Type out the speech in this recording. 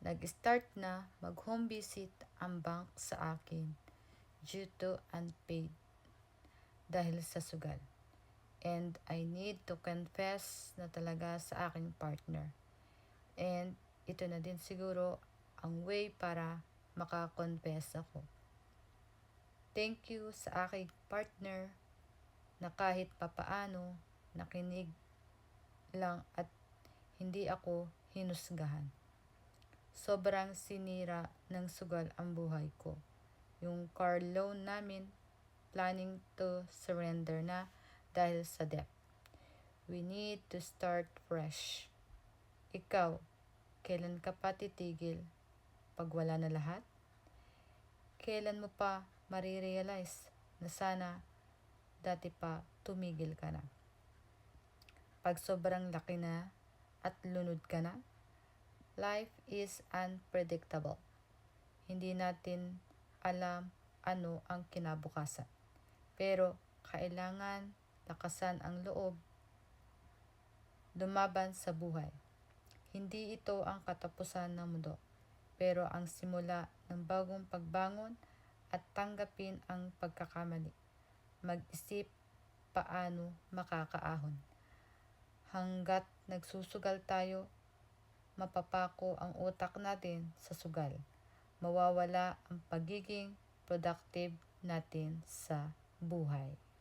Nag-start na mag-home visit ang bank sa akin due to unpaid dahil sa sugal. And I need to confess na talaga sa aking partner. And ito na din siguro ang way para makakonfess ako. Thank you sa aking partner na kahit papaano nakinig lang at hindi ako hinusgahan. Sobrang sinira ng sugal ang buhay ko. Yung car loan namin, planning to surrender na dahil sa debt. We need to start fresh. Ikaw, kailan ka pa titigil pag wala na lahat? Kailan mo pa marirealize na sana dati pa tumigil ka na? Pag sobrang laki na at lunod ka na, life is unpredictable. Hindi natin alam ano ang kinabukasan. Pero kailangan lakasan ang loob, lumaban sa buhay. Hindi ito ang katapusan ng mundo, pero ang simula ng bagong pagbangon at tanggapin ang pagkakamali. Mag-isip paano makakaahon. Hanggat nagsusugal tayo, mapapako ang utak natin sa sugal. Mawawala ang pagiging productive natin sa buhay.